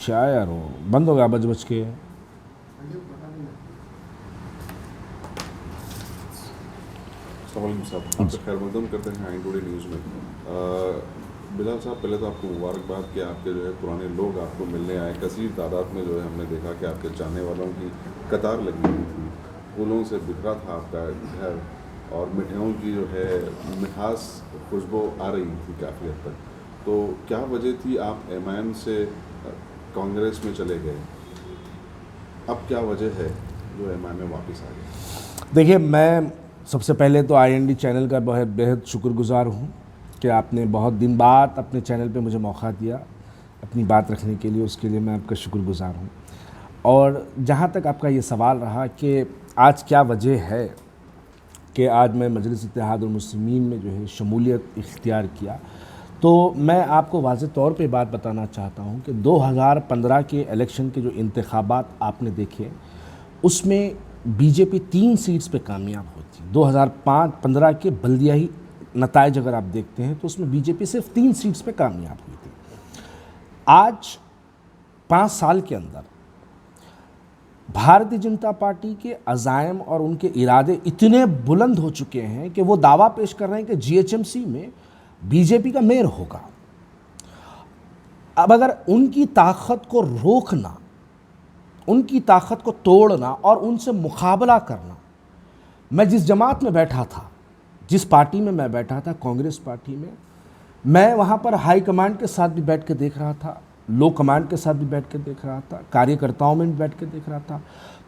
पीछे आया यार, वो बंद हो गया बज बज के। साहब आपका खैर मकदम करते हैं आई टुडे न्यूज़ में। बिलाल साहब, पहले तो आपको मुबारकबाद कि आपके जो है पुराने लोग आपको मिलने आए। कसीर तादाद में जो है हमने देखा कि आपके चाहने वालों की कतार लगी हुई थी। फूलों से बिखरा था आपका घर और मिठाइयों की जो है मिठास खुशबू आ रही थी काफ़ी हद तक। तो क्या वजह थी आप एमआईएम से कांग्रेस में चले गए? अब क्या वजह है जो एमआईएम में वापस आ गए? देखिए, मैं सबसे पहले तो IND चैनल का बहुत बेहद शुक्रगुजार हूँ कि आपने बहुत दिन बाद अपने चैनल पे मुझे मौका दिया अपनी बात रखने के लिए। उसके लिए मैं आपका शुक्रगुजार हूँ। और जहाँ तक आपका ये सवाल रहा कि आज क्या वजह है कि आज मैं मजलिस इत्तेहादुल मुस्लिमीन में जो है शमूलियत इख्तियार किया, तो मैं आपको वाज़ेह तौर पे बात बताना चाहता हूँ कि 2015 के इलेक्शन के जो इंतखाबात आपने देखे, उसमें बीजेपी 3 सीट्स पे कामयाब होती। 2015 के बल्दियाही नताइज अगर आप देखते हैं तो उसमें बीजेपी सिर्फ 3 सीट्स पे कामयाब हुई थी। आज 5 साल के अंदर भारतीय जनता पार्टी के अज़ायम और उनके इरादे इतने बुलंद हो चुके हैं कि वो दावा पेश कर रहे हैं कि GHMC में बीजेपी का मेयर होगा। अब अगर उनकी ताकत को रोकना, उनकी ताकत को तोड़ना और उनसे मुकाबला करना, मैं जिस जमात में बैठा था, जिस पार्टी में मैं बैठा था, कांग्रेस पार्टी में, मैं वहाँ पर हाई कमांड के साथ भी बैठ के देख रहा था, लो कमांड के साथ भी बैठ के देख रहा था, कार्यकर्ताओं में भी बैठ के देख रहा था,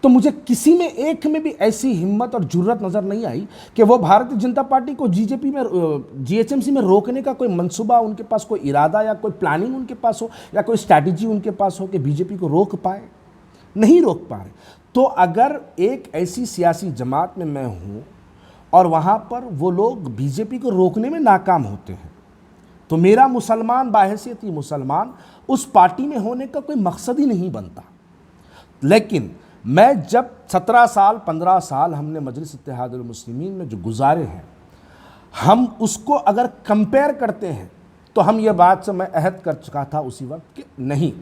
तो मुझे किसी में एक में भी ऐसी हिम्मत और जुर्रत नज़र नहीं आई कि वो भारतीय जनता पार्टी को GHMC में रोकने का कोई मंसूबा उनके पास, कोई इरादा या कोई प्लानिंग उनके पास हो या कोई स्ट्रैटेजी उनके पास हो कि बीजेपी को रोक पाए। नहीं रोक पा रहे। तो अगर एक ऐसी सियासी जमात में मैं हूँ और वहाँ पर वो लोग बीजेपी को रोकने में नाकाम होते हैं, तो मेरा मुसलमान बाहैसियत ही मुसलमान उस पार्टी में होने का कोई मकसद ही नहीं बनता। लेकिन मैं जब 17 साल 15 साल हमने मजलिस इत्तेहादुल मुस्लिमीन में जो गुजारे हैं, हम उसको अगर कंपेयर करते हैं तो हम ये बात से मैं अहद कर चुका था उसी वक्त कि नहीं,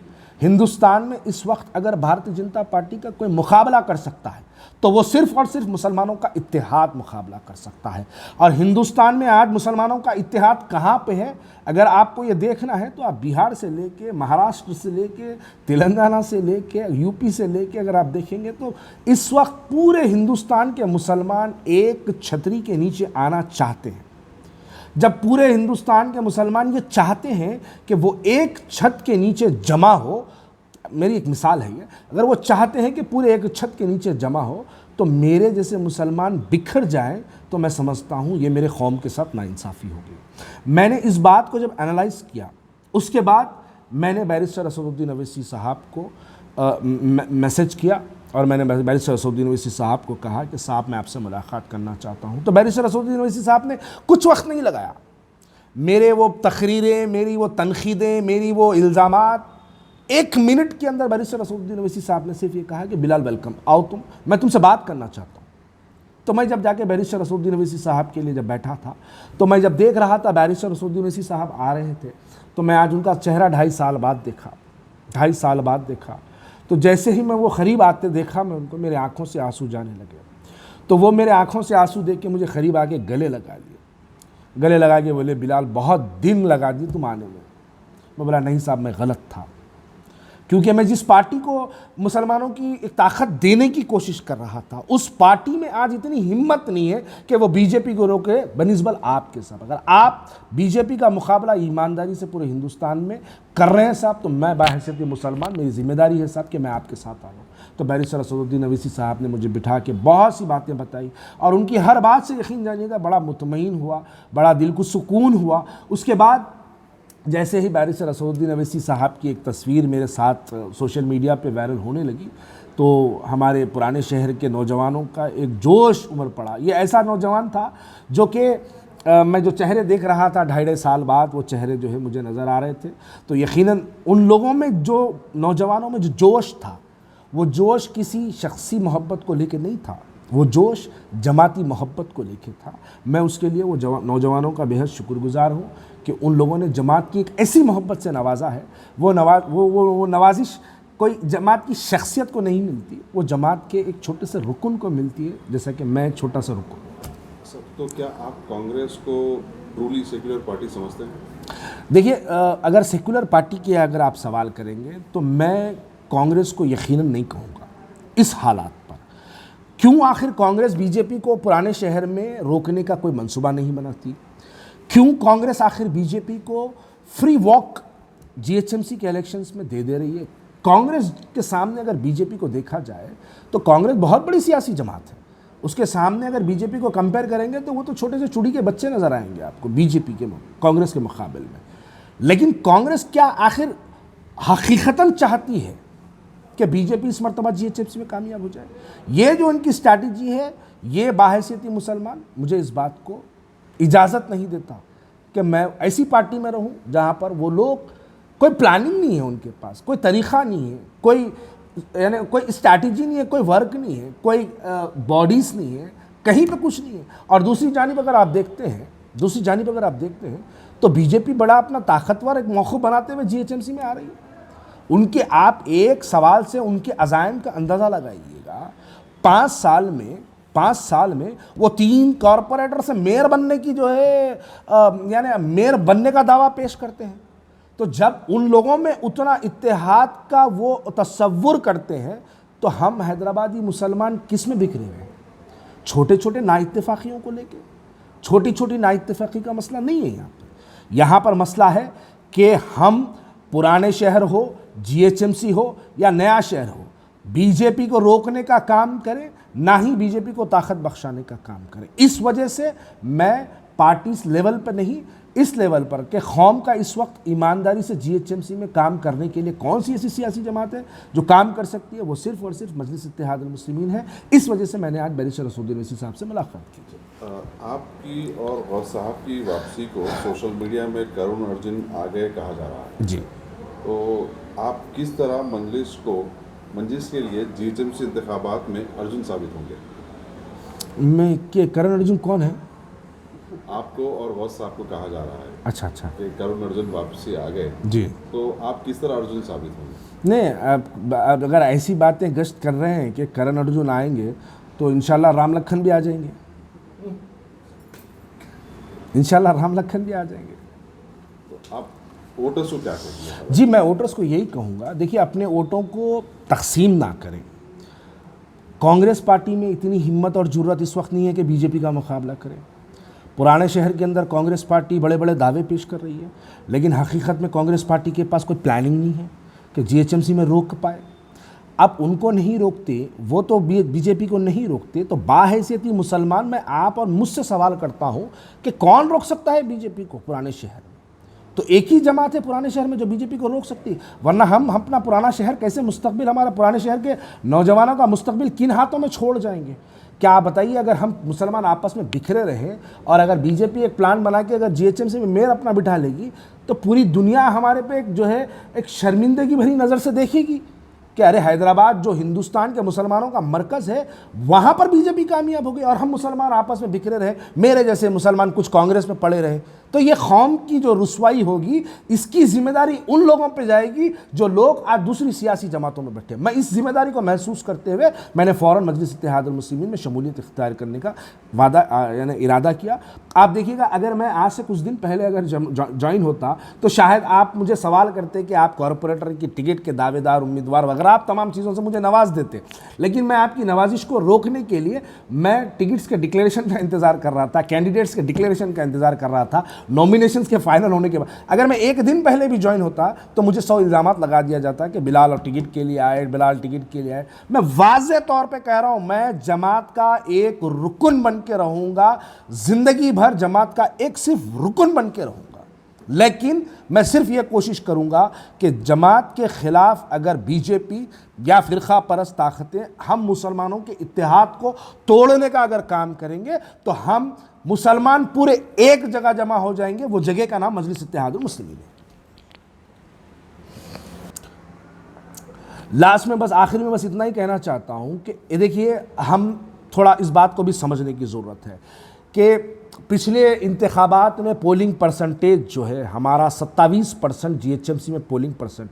हिंदुस्तान में इस वक्त अगर भारतीय जनता पार्टी का कोई मुकाबला कर सकता है तो वो सिर्फ और सिर्फ मुसलमानों का इत्तेहाद मुकाबला कर सकता है। और हिंदुस्तान में आज मुसलमानों का इत्तेहाद कहाँ पे है, अगर आपको ये देखना है तो आप बिहार से लेके, महाराष्ट्र से लेके, तेलंगाना से लेके, यूपी से लेके अगर आप देखेंगे तो इस वक्त पूरे हिंदुस्तान के मुसलमान एक छतरी के नीचे आना चाहते हैं। जब पूरे हिंदुस्तान के मुसलमान ये चाहते हैं कि वो एक छत के नीचे जमा हो, मेरी एक मिसाल है ये, अगर वो चाहते हैं कि पूरे एक छत के नीचे जमा हो तो मेरे जैसे मुसलमान बिखर जाएं, तो मैं समझता हूँ ये मेरे कौम के साथ नाइंसाफ़ी होगी। मैंने इस बात को जब एनालाइज़ किया, उसके बाद मैंने बैरिस्टर असदुद्दीन ओवैसी साहब को मैसेज किया और मैंने बैरिस्टर असदुद्दीन ओवैसी साहब को कहा कि साहब मैं आपसे मुलाकात करना चाहता हूँ। तो बैरिस्टर असदुद्दीन ओवैसी साहब ने कुछ वक्त नहीं लगाया, मेरे वो तकरीरें, मेरी वो तनखीदें, मेरी वो इल्ज़ामात, 1 मिनट के अंदर बैरिस्टर असदुद्दीन ओवैसी साहब ने सिर्फ ये कहा कि बिलाल वेलकम, आओ तुम, मैं तुमसे बात करना चाहता हूँ। तो मैं जब जाके बैरिस्टर असदुद्दीन ओवैसी साहब के लिए जब बैठा था, तो मैं जब देख रहा था बैरिस्टर असदुद्दीन ओवैसी साहब आ रहे थे, तो मैं आज उनका चेहरा 2.5 साल बाद देखा, 2.5 साल बाद देखा। तो जैसे ही मैं वो करीब आते देखा, मैं उनको, मेरे आँखों से आंसू जाने लगे। तो वो मेरे आँखों से आंसू देख के मुझे करीब आके गले लगा लिए, गले लगा के बोले बिलाल बहुत दिन लगा दी तुम आने में। मैं बोला नहीं साहब, मैं गलत था, क्योंकि मैं जिस पार्टी को मुसलमानों की एक ताकत देने की कोशिश कर रहा था, उस पार्टी में आज इतनी हिम्मत नहीं है कि वो बीजेपी को रोके बनिस्बत आपके साथ। अगर आप बीजेपी का मुकाबला ईमानदारी से पूरे हिंदुस्तान में कर रहे हैं साहब, तो मैं बाहैसियत मुसलमान, मेरी जिम्मेदारी है साहब कि मैं आपके साथ आ रहा हूँ। तो बैरिस्टर असदुद्दीन ओवैसी साहब ने मुझे बिठा के बहुत सी बातें बताई और उनकी हर बात से यकीन जानिएगा बड़ा मुतमईन हुआ, बड़ा दिल को सुकून हुआ। उसके बाद जैसे ही बैरिस्टर असदुद्दीन ओवैसी साहब की एक तस्वीर मेरे साथ सोशल मीडिया पे वायरल होने लगी, तो हमारे पुराने शहर के नौजवानों का एक जोश उमड़ पड़ा। ये ऐसा नौजवान था जो कि मैं जो चेहरे देख रहा था 2.5 साल बाद, वो चेहरे जो है मुझे नज़र आ रहे थे। तो यकीनन उन लोगों में, जो नौजवानों में जो जोश था, वो जोश किसी शख्सी मोहब्बत को लेकर नहीं था, वो जोश जमाती मोहब्बत को लेके था। मैं उसके लिए वो नौजवानों का बेहद शुक्रगुजार हूँ कि उन लोगों ने जमात की एक ऐसी मोहब्बत से नवाजा है। वो नवाजिश कोई जमात की शख्सियत को नहीं मिलती, वो जमात के एक छोटे से रुकन को मिलती है, जैसा कि मैं एक छोटा सा रुकन। तो क्या आप कांग्रेस को ट्रूली सेक्युलर पार्टी समझते हैं? देखिए, अगर सेक्युलर पार्टी के अगर आप सवाल करेंगे तो मैं कांग्रेस को यकीनन नहीं कहूँगा इस हालात पर। क्यों आखिर कांग्रेस बीजेपी को पुराने शहर में रोकने का कोई मंसूबा नहीं बनाती? क्यों कांग्रेस आखिर बीजेपी को फ्री वॉक जीएचएमसी के इलेक्शंस में दे रही है? कांग्रेस के सामने अगर बीजेपी को देखा जाए तो कांग्रेस बहुत बड़ी सियासी जमात है। उसके सामने अगर बीजेपी को कंपेयर करेंगे तो वो तो छोटे से चूड़ी के बच्चे नजर आएंगे आपको बीजेपी के कांग्रेस के मुकाबले में। लेकिन कांग्रेस क्या आखिर हकीकतन चाहती है कि बीजेपी इस मरतबा जीएचएमसी में कामयाब हो जाए? ये जो इनकी स्ट्रैटेजी है, ये बाहैसियती मुसलमान मुझे इस बात को इजाज़त नहीं देता कि मैं ऐसी पार्टी में रहूं जहां पर वो लोग, कोई प्लानिंग नहीं है उनके पास, कोई तरीक़ा नहीं है, कोई स्ट्रैटेजी नहीं है, कोई वर्क नहीं है, कोई बॉडीज़ नहीं है, कहीं पे कुछ नहीं है। और दूसरी जानिब अगर आप देखते हैं तो बीजेपी बड़ा अपना ताकतवर एक मौक़िफ़ बनाते हुए जीएचएमसी में आ रही है। उनके, आप एक सवाल से उनके अज़ाइम का अंदाज़ा लगाइएगा। 5 साल में वो 3 कॉरपोरेटर से मेयर बनने की जो है यानी मेयर बनने का दावा पेश करते हैं। तो जब उन लोगों में उतना इत्तेहाद का वो तसव्वुर करते हैं तो हम हैदराबादी मुसलमान किस में बिखरे हुए हैं? छोटे छोटे नाइत्तेफाकियों को लेके। छोटी छोटी नाइत्तेफाकी का मसला नहीं है यहाँ पर मसला है कि हम पुराने शहर हो, जीएचएमसी हो या नया शहर हो, बीजेपी को रोकने का काम करें, ना ही बीजेपी को ताकत बख्शाने का काम करें। इस वजह से मैं पार्टी लेवल पर नहीं, इस लेवल पर कि कौम का इस वक्त ईमानदारी से जीएचएमसी में काम करने के लिए कौन सी ऐसी सियासी जमात है जो काम कर सकती है, वो सिर्फ और सिर्फ मजलिस इत्तेहादुल मुस्लिमीन है। इस वजह से मैंने आज बैरिस्टर असदुद्दीन ओवैसी साहब से मुलाकात की। आपकी और गौस साहब की वापसी को सोशल मीडिया में करुण अर्जुन आ गए कहा जा रहा है जी, तो आप किस तरह मंजिस के लिए जीएचएमसी इंतखाबात में अर्जुन साबित होंगे? मैं कि करण अर्जुन कौन है? आपको और गौस साहब को कहा जा रहा है अच्छा कि करुण अर्जुन वापसी आ गए, जी, तो आप किस तरह अर्जुन साबित होंगे? नहीं, अब अगर ऐसी बातें गश्त कर रहे हैं कि करण अर्जुन आएंगे तो इंशाल्लाह राम लखन भी आ जाएंगे। इंशाल्लाह राम लखन भी आ जाएंगे। तो आप वोटर्स को क्या कहेंगे? जी, मैं वोटर्स को यही कहूँगा, देखिए अपने वोटों को तकसीम ना करें। कांग्रेस पार्टी में इतनी हिम्मत और जुर्रत इस वक्त नहीं है कि बीजेपी का मुकाबला करें। पुराने शहर के अंदर कांग्रेस पार्टी बड़े बड़े दावे पेश कर रही है, लेकिन हकीकत में कांग्रेस पार्टी के पास कोई प्लानिंग नहीं है कि जीएचएमसी में रोक पाए। अब उनको नहीं रोकते, वो तो बीजेपी को नहीं रोकते, तो बाहैसियती मुसलमान मैं आप और मुझसे सवाल करता हूँ कि कौन रोक सकता है बीजेपी को पुराने शहर में? तो एक ही जमात है पुराने शहर में जो बीजेपी को रोक सकती है, वरना हम अपना पुराना शहर कैसे, मुस्तकबिल हमारा पुराने शहर के नौजवानों का मुस्तकबिल किन हाथों में छोड़ जाएंगे? क्या आप बताइए, अगर हम मुसलमान आपस में बिखरे रहें और अगर बीजेपी एक प्लान बना के अगर जीएचएमसी में मेयर अपना बिठा लेगी तो पूरी दुनिया हमारे पे एक जो है एक शर्मिंदगी भरी नज़र से देखेगी कि अरे हैदराबाद जो हिंदुस्तान के मुसलमानों का मरकज़ है, वहाँ पर बीजेपी कामयाब हो गई और हम मुसलमान आपस में बिखरे रहे, मेरे जैसे मुसलमान कुछ कांग्रेस में पड़े रहे। तो ये कौम की जो रुसवाई होगी, इसकी जिम्मेदारी उन लोगों पे जाएगी जो लोग आज दूसरी सियासी जमातों में बैठे। मैं इस जिम्मेदारी को महसूस करते हुए मैंने फ़ौरन मजलिस इत्तेहादुल मुस्लिमीन में शमूलियत इख्तियार करने का यानी इरादा किया। आप देखिएगा, अगर मैं आज से कुछ दिन पहले अगर ज्वाइन होता तो शायद आप मुझे सवाल करते कि आप कॉरपोरेटर की टिकट के दावेदार, उम्मीदवार वगैरह, आप तमाम चीज़ों से मुझे नवाज देते। लेकिन मैं आपकी नवाजिश को रोकने के लिए मैं टिकट्स के डिक्लेरेशन का इंतज़ार कर रहा था, कैंडिडेट्स के डिक्लेरेशन का इंतज़ार कर रहा था, नॉमिनेशंस के फाइनल होने के बाद। अगर मैं एक दिन पहले भी ज्वाइन होता तो मुझे 100 इल्ज़ामात लगा दिया जाता कि बिलाल और टिकट के लिए आए, बिलाल टिकट के लिए आए। मैं वाज़े तौर पे कह रहा हूँ, मैं जमात का एक रुकन बन के रहूँगा, ज़िंदगी भर जमात का एक सिर्फ रुकन बन के रहूँगा। लेकिन मैं सिर्फ ये कोशिश करूँगा कि जमात के ख़िलाफ़ अगर बीजेपी या फ़िरक़ा परस्त ताकतें हम मुसलमानों के इत्तेहाद को तोड़ने का अगर काम करेंगे तो हम मुसलमान पूरे एक जगह जमा हो जाएंगे। वो जगह का नाम मजलिस इत्तेहादुल मुस्लिमीन है। लास्ट में बस आखिर में बस इतना ही कहना चाहता हूँ कि देखिए, हम थोड़ा इस बात को भी समझने की ज़रूरत है कि पिछले इंतखाबात में पोलिंग परसेंटेज जो है हमारा 27% GHMC में पोलिंग परसेंट